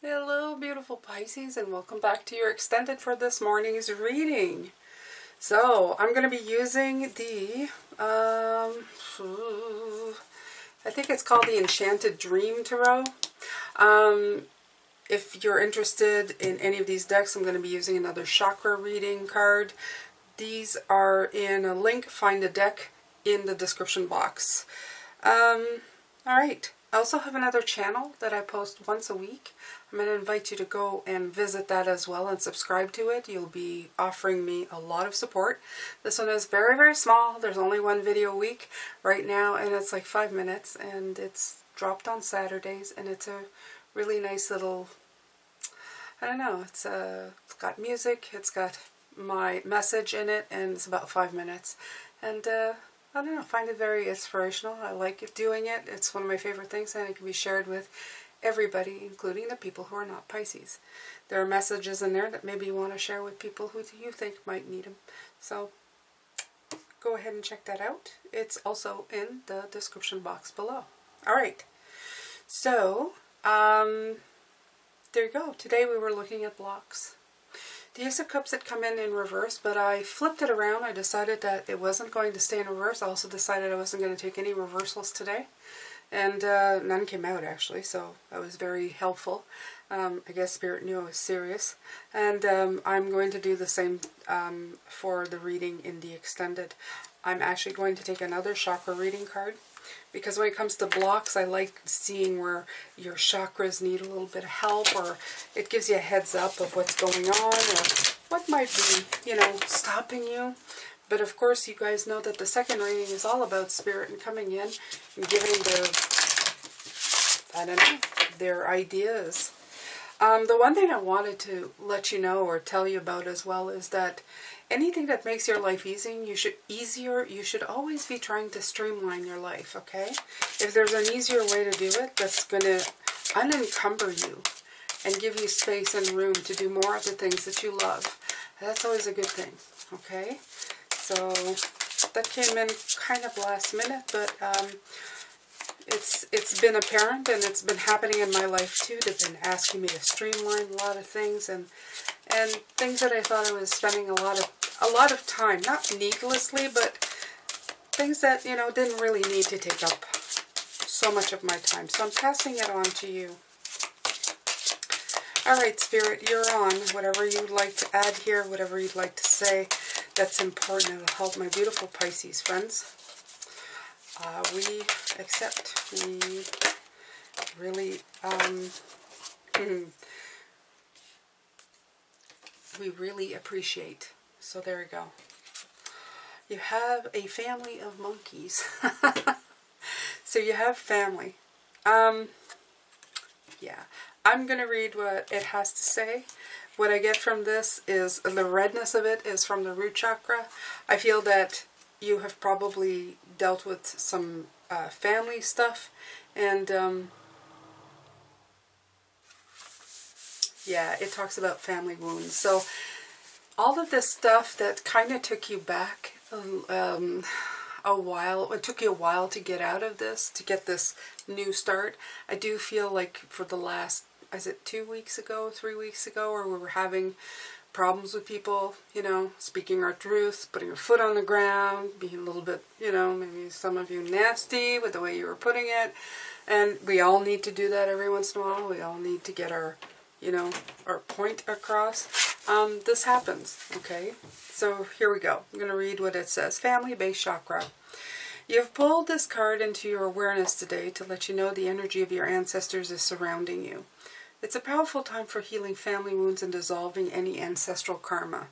Hello, beautiful Pisces, and welcome back to your extended for this morning's reading. So, I'm going to be using the, I think it's called the Enchanted Dream Tarot. If you're interested in any of these decks, I'm going to be using another chakra reading card. These are in a link, find a deck in the description box. Alright, I also have another channel that I post once a week. I'm going to invite you to go and visit that as well and subscribe to it. You'll be offering me a lot of support. This one is very, very small. There's only one video a week right now, and it's like 5 minutes, and it's dropped on Saturdays, and it's a really nice little, I don't know, it's got music, it's got my message in it, and it's about 5 minutes. And I don't know, find it very inspirational. I like doing it. It's one of my favorite things, and it can be shared with everybody, including the people who are not Pisces. There are messages in there that maybe you want to share with people who you think might need them. So go ahead and check that out. It's also in the description box below. Alright, so there you go. Today we were looking at blocks. The Ace of Cups had come in reverse, but I flipped it around. I decided that it wasn't going to stay in reverse. I also decided I wasn't going to take any reversals today. And none came out, actually, so that was very helpful. I guess Spirit knew I was serious. And I'm going to do the same for the reading in the extended. I'm actually going to take another chakra reading card, because when it comes to blocks, I like seeing where your chakras need a little bit of help, or it gives you a heads up of what's going on, or what might be, stopping you. But of course, you guys know that the second reading is all about Spirit and coming in and giving their ideas. The one thing I wanted to let you know or tell you about as well is that anything that makes your life you should always be trying to streamline your life, okay? If there's an easier way to do it, that's going to unencumber you and give you space and room to do more of the things that you love, that's always a good thing, okay? So that came in kind of last minute, but it's been apparent, and it's been happening in my life too. They've been asking me to streamline a lot of things, and things that I thought I was spending a lot of time, not needlessly, but things that, didn't really need to take up so much of my time. So I'm passing it on to you. Alright, Spirit, you're on. Whatever you'd like to add here, whatever you'd like to say, that's important. It'll help my beautiful Pisces friends. We accept. We really, we really appreciate. So there we go. You have a family of monkeys. So you have family. Yeah. I'm going to read what it has to say. What I get from this is the redness of it is from the root chakra. I feel that you have probably dealt with some family stuff, and yeah, it talks about family wounds. So all of this stuff that kind of took you back a while, it took you a while to get out of this, to get this new start. I do feel like for the last, is it 2 weeks ago, 3 weeks ago, or we were having problems with people, speaking our truth, putting your foot on the ground, being a little bit, maybe some of you nasty with the way you were putting it. And we all need to do that every once in a while. We all need to get our, our point across. This happens, okay? So here we go. I'm going to read what it says. Family-based chakra. You've pulled this card into your awareness today to let you know the energy of your ancestors is surrounding you. It's a powerful time for healing family wounds and dissolving any ancestral karma.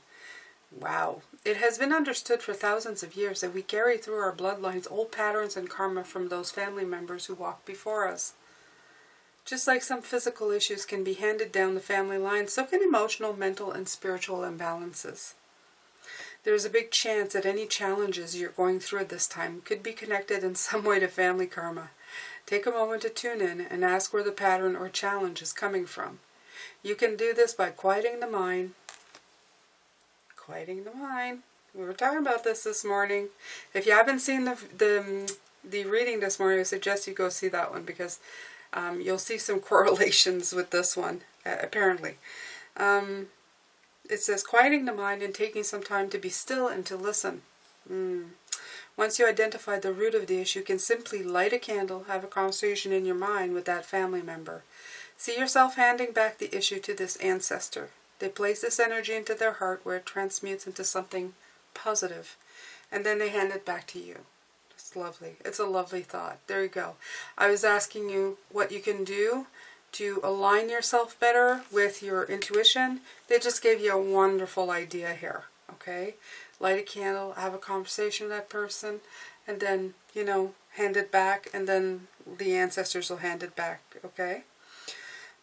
Wow. It has been understood for thousands of years that we carry through our bloodlines old patterns and karma from those family members who walked before us. Just like some physical issues can be handed down the family line, so can emotional, mental, and spiritual imbalances. There's a big chance that any challenges you're going through at this time could be connected in some way to family karma. Take a moment to tune in and ask where the pattern or challenge is coming from. You can do this by quieting the mind. Quieting the mind. We were talking about this morning. If you haven't seen the reading this morning, I suggest you go see that one, because you'll see some correlations with this one. apparently. It says, quieting the mind and taking some time to be still and to listen. Once you identify the root of the issue, you can simply light a candle, have a conversation in your mind with that family member. See yourself handing back the issue to this ancestor. They place this energy into their heart where it transmutes into something positive, and then they hand it back to you. It's lovely. It's a lovely thought. There you go. I was asking you what you can do to align yourself better with your intuition. They just gave you a wonderful idea here. Okay? Light a candle, have a conversation with that person, and then, you know, hand it back, and then the ancestors will hand it back. Okay?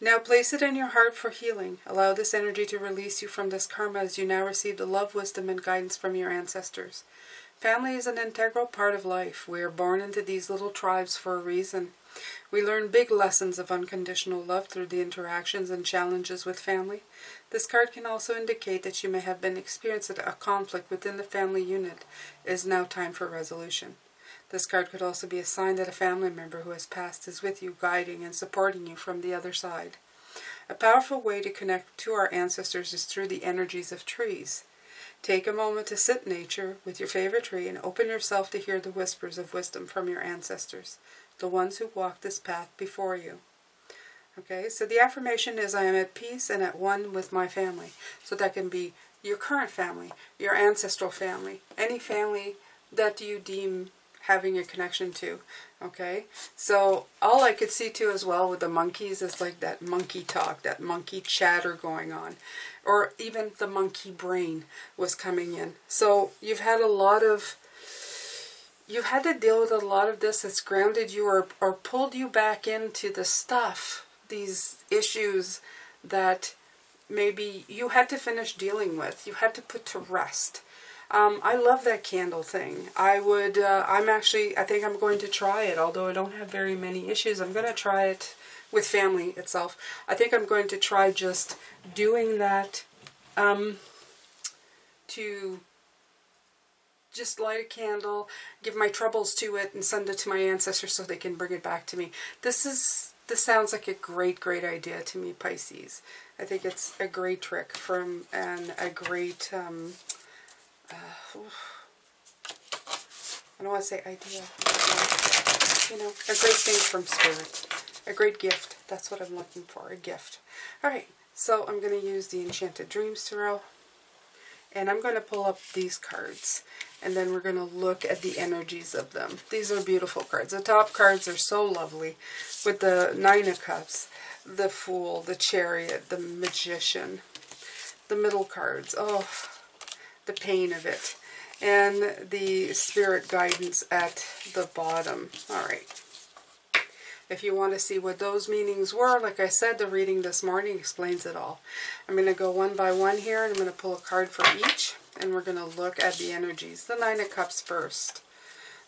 Now place it in your heart for healing. Allow this energy to release you from this karma as you now receive the love, wisdom, and guidance from your ancestors. Family is an integral part of life. We are born into these little tribes for a reason. We learn big lessons of unconditional love through the interactions and challenges with family. This card can also indicate that you may have been experiencing a conflict within the family unit. It is now time for resolution. This card could also be a sign that a family member who has passed is with you, guiding and supporting you from the other side. A powerful way to connect to our ancestors is through the energies of trees. Take a moment to sit in nature with your favorite tree and open yourself to hear the whispers of wisdom from your ancestors, the ones who walked this path before you. Okay, so the affirmation is, I am at peace and at one with my family. So that can be your current family, your ancestral family, any family that you deem having a connection to. Okay, so all I could see too as well with the monkeys is like that monkey talk, that monkey chatter going on, or even the monkey brain was coming in. So you've had a lot of, you've had to deal with a lot of this that's grounded you or pulled you back into the stuff, these issues that maybe you had to finish dealing with, you had to put to rest. I love that candle thing. I think I'm going to try it, although I don't have very many issues. I'm going to try it with family itself. I think I'm going to try just doing that, to just light a candle, give my troubles to it, and send it to my ancestors so they can bring it back to me. This sounds like a great question to me, Pisces. I think it's a great trick and a great, I don't want to say idea, you know, a great thing from Spirit. A great gift. That's what I'm looking for, a gift. Alright, so I'm going to use the Enchanted Dreams Tarot. And I'm going to pull up these cards. And then we're going to look at the energies of them. These are beautiful cards. The top cards are so lovely. With the Nine of Cups, the Fool, the Chariot, the Magician. The middle cards. Oh, the pain of it. And the Spirit Guidance at the bottom. Alright. If you want to see what those meanings were, like I said, the reading this morning explains it all. I'm going to go one by one here, and I'm going to pull a card for each, and we're going to look at the energies. The Nine of Cups first.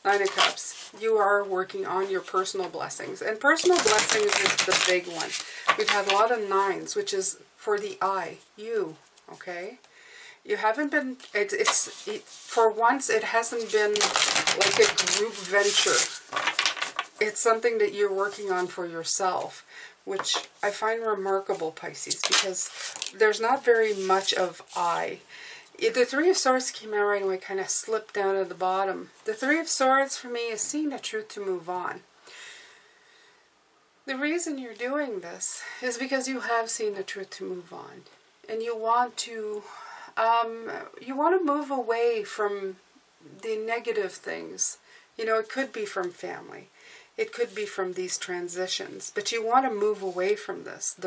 Nine of Cups, you are working on your personal blessings, and personal blessings is the big one. We've had a lot of nines, which is for the I, you, okay? You haven't been, for once, it hasn't been like a group venture. It's something that you're working on for yourself, which I find remarkable, Pisces, because there's not very much of I. The Three of Swords came out right away, kind of slipped down at the bottom. The Three of Swords, for me, is seeing the truth to move on. The reason you're doing this is because you have seen the truth to move on. And you want to move away from the negative things. You know, it could be from family. It could be from these transitions, but you want to move away from this.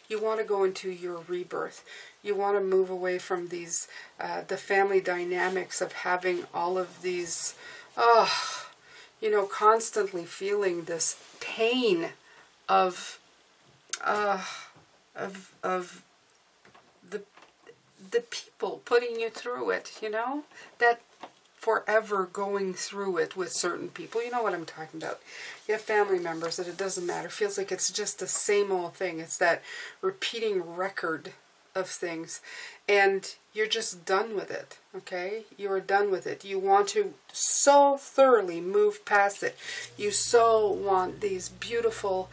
You want to go into your rebirth. You want to move away from these, the family dynamics of having all of these, you know, constantly feeling this pain of the people putting you through it, you know, that forever going through it with certain people. You know what I'm talking about. You have family members that it doesn't matter. Feels like it's just the same old thing. It's that repeating record of things. And you're just done with it, okay? You are done with it. You want to so thoroughly move past it. You so want these beautiful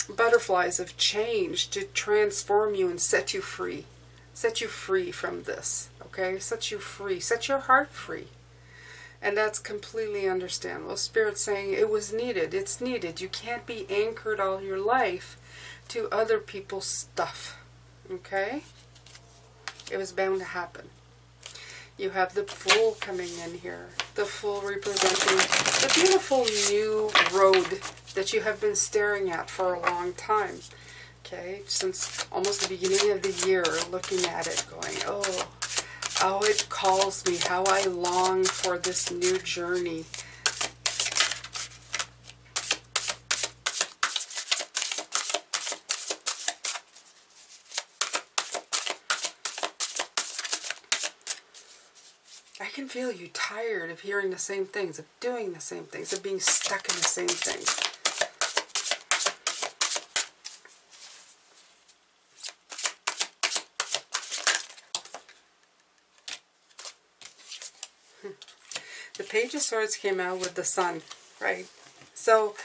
butterflies of change to transform you and set you free. Set you free from this, okay? Set you free. Set your heart free. And that's completely understandable. Spirit's saying it was needed. It's needed. You can't be anchored all your life to other people's stuff, okay? It was bound to happen. You have the Fool coming in here. The Fool representing the beautiful new road that you have been staring at for a long time. Okay, since almost the beginning of the year, looking at it, going, oh, it calls me, how I long for this new journey. I can feel you tired of hearing the same things, of doing the same things, of being stuck in the same things. The Page of Swords came out with the Sun, right? So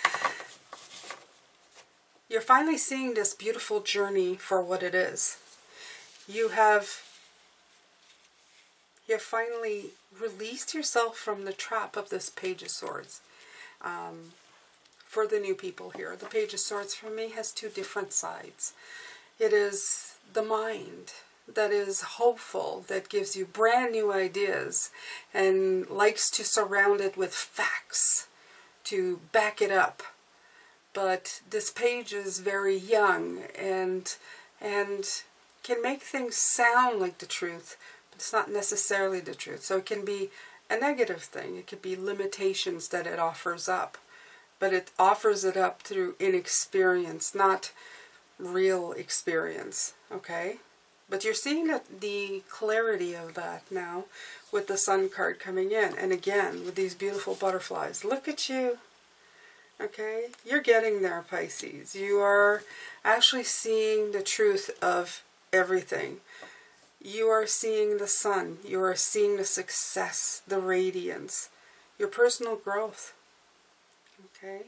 you're finally seeing this beautiful journey for what it is. You've finally released yourself from the trap of this Page of Swords. For the new people here, the Page of Swords for me has two different sides. It is the mind that is hopeful, that gives you brand new ideas and likes to surround it with facts to back it up. But this page is very young and can make things sound like the truth, but it's not necessarily the truth. So it can be a negative thing. It could be limitations that it offers up. But it offers it up through inexperience, not real experience, okay? But you're seeing the clarity of that now with the Sun card coming in. And again, with these beautiful butterflies. Look at you. Okay? You're getting there, Pisces. You are actually seeing the truth of everything. You are seeing the sun. You are seeing the success, the radiance, your personal growth. Okay?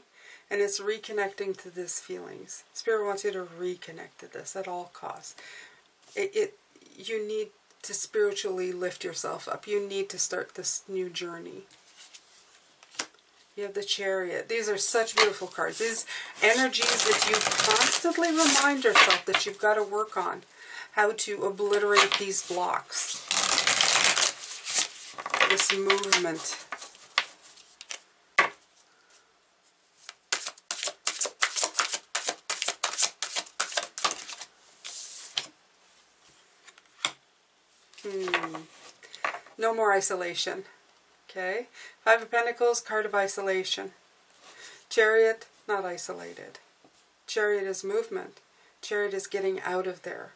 And it's reconnecting to these feelings. Spirit wants you to reconnect to this at all costs. You need to spiritually lift yourself up. You need to start this new journey. You have the Chariot. These are such beautiful cards. These energies that you constantly remind yourself that you've got to work on. How to obliterate these blocks. This movement. No more isolation. Okay? Five of Pentacles, card of isolation. Chariot, not isolated. Chariot is movement. Chariot is getting out of there.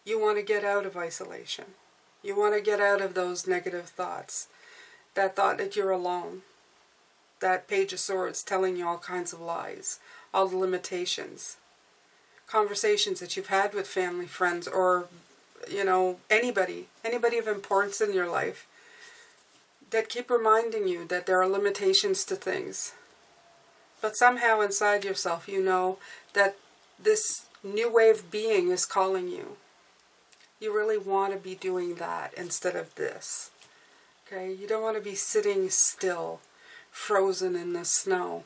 You want to get out of isolation. You want to get out of those negative thoughts. That thought that you're alone. That Page of Swords telling you all kinds of lies. All the limitations. Conversations that you've had with family, friends, or you know, anybody of importance in your life that keep reminding you that there are limitations to things. But somehow inside yourself you know that this new way of being is calling you. You really want to be doing that instead of this. Okay? You don't want to be sitting still, frozen in the snow.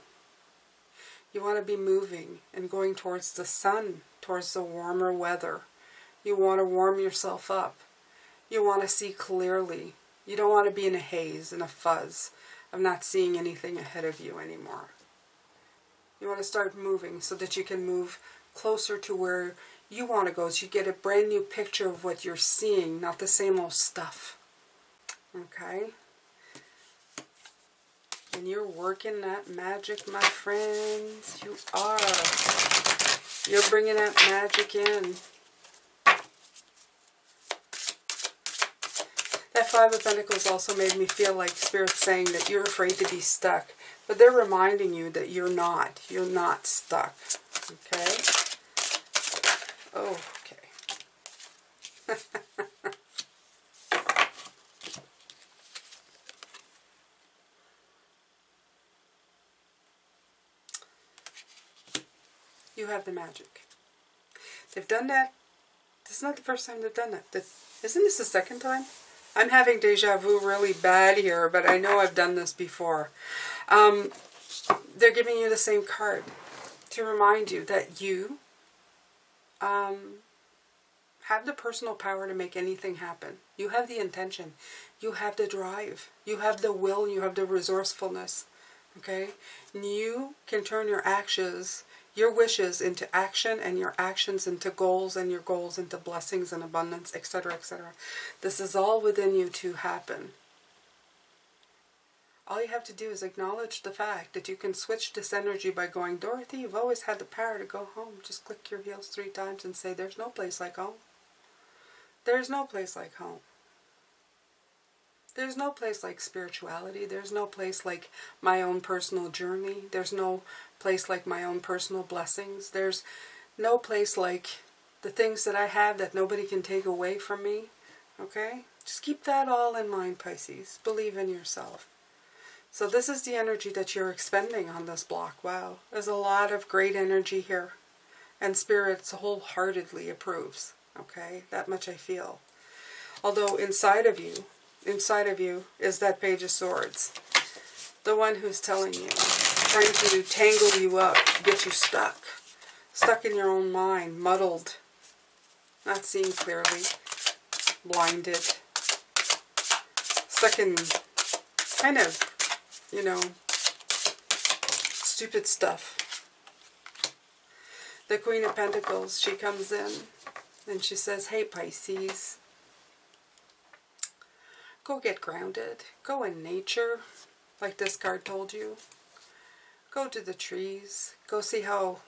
You want to be moving and going towards the sun, towards the warmer weather. You want to warm yourself up. You want to see clearly. You don't want to be in a haze, in a fuzz of not seeing anything ahead of you anymore. You want to start moving so that you can move closer to where you want to go, so you get a brand new picture of what you're seeing, not the same old stuff. Okay? And you're working that magic, my friends. You are. You're bringing that magic in. That Five of Pentacles also made me feel like Spirit's saying that you're afraid to be stuck. But they're reminding you that you're not. You're not stuck. Okay? Oh, okay. You have the magic. They've done that. This is not the first time they've done that. Isn't this the second time? I'm having deja vu really bad here, but I know I've done this before. They're giving you the same card to remind you that you have the personal power to make anything happen. You have the intention. You have the drive. You have the will. You have the resourcefulness. Okay? And you can turn your actions, your wishes into action, and your actions into goals, and your goals into blessings and abundance, etc., etc. This is all within you to happen. All you have to do is acknowledge the fact that you can switch this energy by going, Dorothy, you've always had the power to go home. Just click your heels 3 times and say, there's no place like home. There's no place like home. There's no place like spirituality. There's no place like my own personal journey. There's no place like my own personal blessings. There's no place like the things that I have that nobody can take away from me. Okay? Just keep that all in mind, Pisces. Believe in yourself. So this is the energy that you're expending on this block. Wow. There's a lot of great energy here. And Spirit wholeheartedly approves. Okay? That much I feel. Although inside of you is that Page of Swords. The one who's telling you, trying to tangle you up, get you stuck. Stuck in your own mind, muddled, not seeing clearly, blinded. Stuck in kind of, stupid stuff. The Queen of Pentacles, she comes in and she says, hey Pisces, go get grounded. Go in nature, like this card told you. Go to the trees. Go see how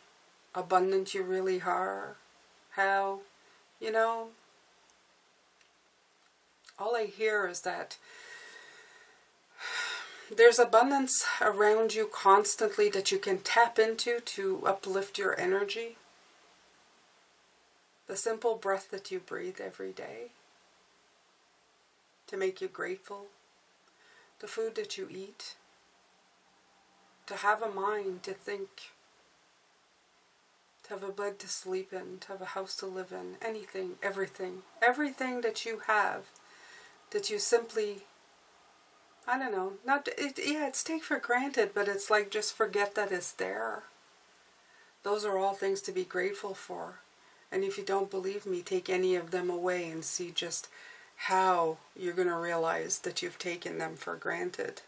abundant you really are. How, all I hear is that there's abundance around you constantly that you can tap into to uplift your energy. The simple breath that you breathe every day to make you grateful. The food that you eat. To have a mind to think. To have a bed to sleep in. To have a house to live in. Anything, everything. Everything that you have that you simply, I don't know, it's take for granted, but it's like just forget that it's there. Those are all things to be grateful for. And if you don't believe me, take any of them away and see just how you're going to realize that you've taken them for granted.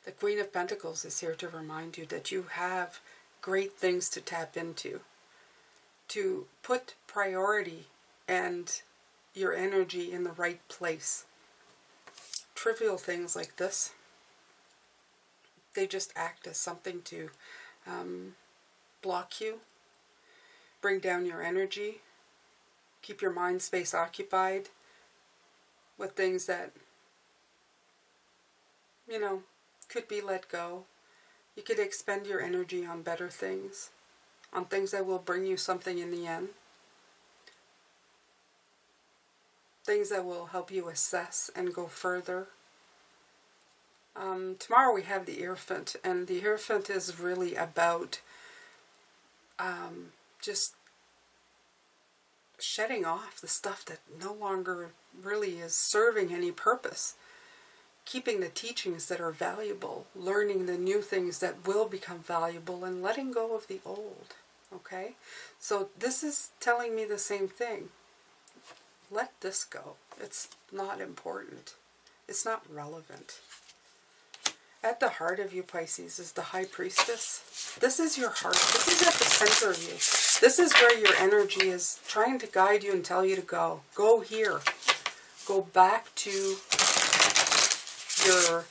The Queen of Pentacles is here to remind you that you have great things to tap into. To put priority and your energy in the right place. Trivial things like this, they just act as something to block you, bring down your energy, keep your mind space occupied with things that, could be let go. You could expend your energy on better things, on things that will bring you something in the end. Things that will help you assess and go further. Tomorrow we have the Hierophant, and the Hierophant is really about just shedding off the stuff that no longer really is serving any purpose. Keeping the teachings that are valuable, learning the new things that will become valuable, and letting go of the old. Okay? So this is telling me the same thing. Let this go. It's not important. It's not relevant. At the heart of you, Pisces, is the High Priestess. This is your heart. This is at the center of you. This is where your energy is trying to guide you and tell you to go. Go here. Go back to your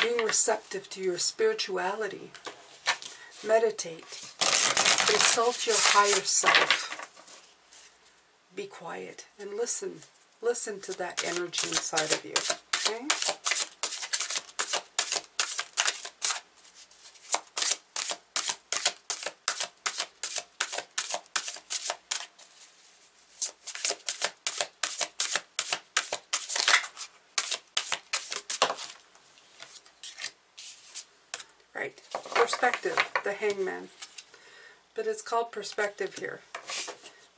being receptive to your spirituality. Meditate. Consult your higher self. Be quiet and listen. Listen to that energy inside of you. Okay? Right. Perspective, the Hangman. But it's called perspective here.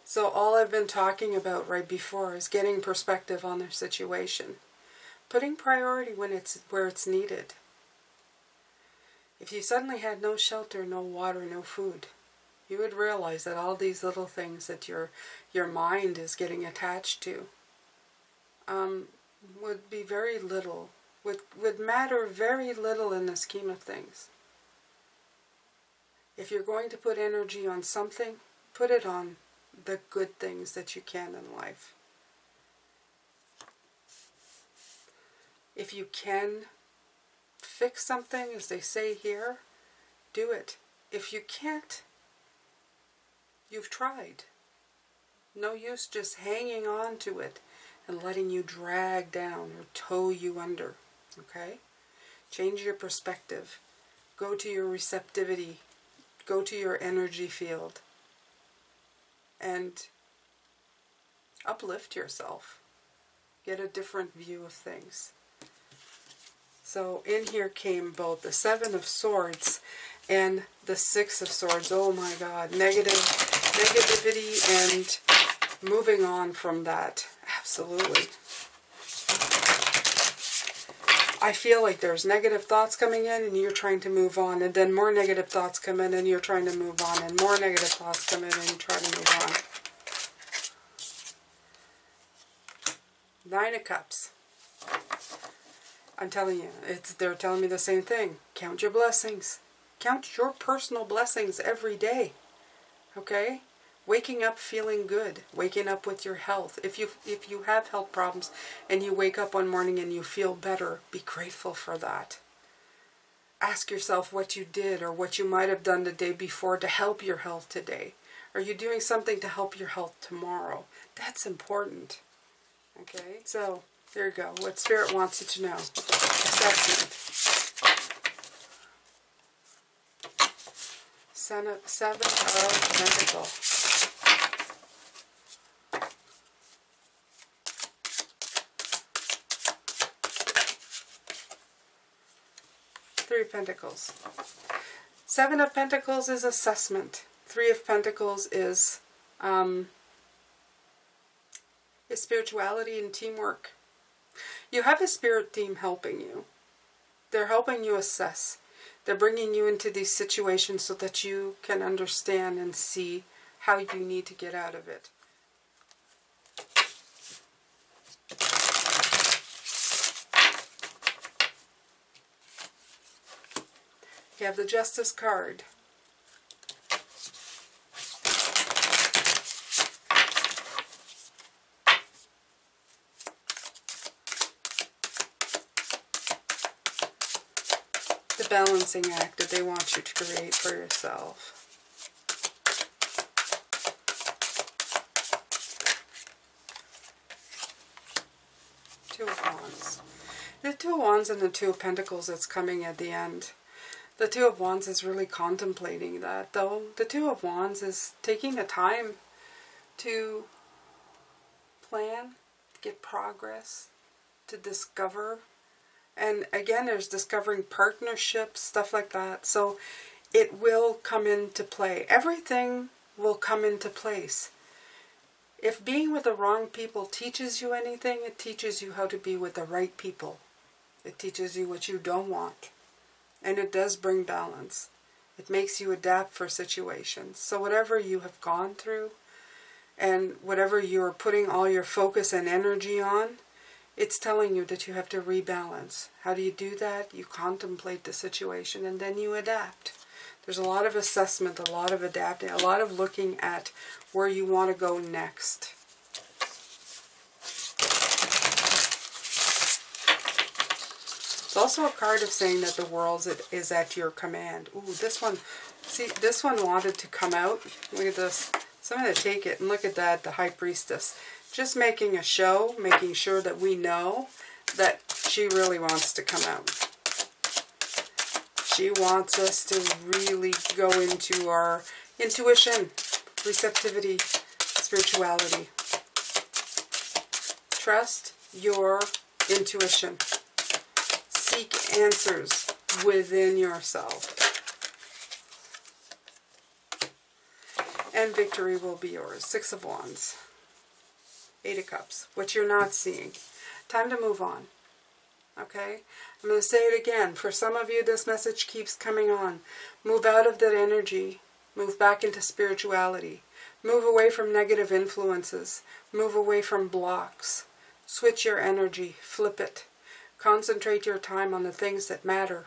So all I've been talking about right before is getting perspective on their situation. Putting priority when where it's needed. If you suddenly had no shelter, no water, no food, you would realize that all these little things that your mind is getting attached to would be very little, would matter very little in the scheme of things. If you're going to put energy on something, put it on the good things that you can in life. If you can fix something, as they say here, do it. If you can't, you've tried. No use just hanging on to it and letting you drag down or tow you under. Okay? Change your perspective. Go to your receptivity. Go to your energy field. And uplift yourself. Get a different view of things. So in here came both the Seven of Swords and the Six of Swords. Oh my God. Negativity and moving on from that. Absolutely. I feel like there's negative thoughts coming in and you're trying to move on, and then more negative thoughts come in and you're trying to move on, and more negative thoughts come in and you try to move on. Nine of Cups. I'm telling you, they're telling me the same thing. Count your blessings. Count your personal blessings every day. Okay? Waking up feeling good. Waking up with your health. If you have health problems and you wake up one morning and you feel better, be grateful for that. Ask yourself what you did or what you might have done the day before to help your health today. Are you doing something to help your health tomorrow? That's important. Okay? So, there you go. What Spirit wants you to know. Assessment. Seven of Pentacles. Three of Pentacles. Seven of Pentacles is assessment. Three of Pentacles is spirituality and teamwork. You have a spirit team helping you. They're helping you assess. They're bringing you into these situations so that you can understand and see how you need to get out of it. You have the Justice card. The balancing act that they want you to create for yourself. Two of Wands. The Two of Wands and the Two of Pentacles that's coming at the end. The Two of Wands is really contemplating that, though. The Two of Wands is taking the time to plan, get progress, to discover. And again, there's discovering partnerships, stuff like that. So it will come into play. Everything will come into place. If being with the wrong people teaches you anything, it teaches you how to be with the right people. It teaches you what you don't want. And it does bring balance. It makes you adapt for situations. So whatever you have gone through and whatever you're putting all your focus and energy on, it's telling you that you have to rebalance. How do you do that? You contemplate the situation and then you adapt. There's a lot of assessment, a lot of adapting, a lot of looking at where you want to go next. It's also a card of saying that the world is at your command. Ooh, this one, see, this one wanted to come out. Look at this. So I'm going to take it and look at that, the High Priestess. Just making a show, making sure that we know that she really wants to come out. She wants us to really go into our intuition, receptivity, spirituality. Trust your intuition. Seek answers. within yourself. And victory will be yours. 6 of Wands. 8 of Cups. What you're not seeing. Time to move on. Okay? I'm going to say it again. For some of you, this message keeps coming on. Move out of that energy. Move back into spirituality. Move away from negative influences. Move away from blocks. Switch your energy. Flip it. Concentrate your time on the things that matter.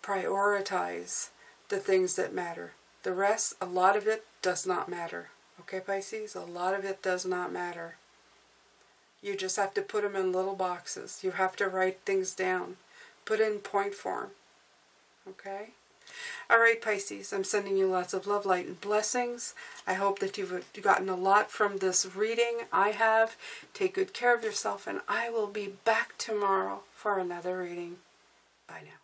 Prioritize the things that matter. The rest, a lot of it does not matter. Okay, Pisces? A lot of it does not matter. You just have to put them in little boxes. You have to write things down. Put in point form. Okay? Alright, Pisces, I'm sending you lots of love, light, and blessings. I hope that you've gotten a lot from this reading. I have. Take good care of yourself, and I will be back tomorrow for another reading. Bye now.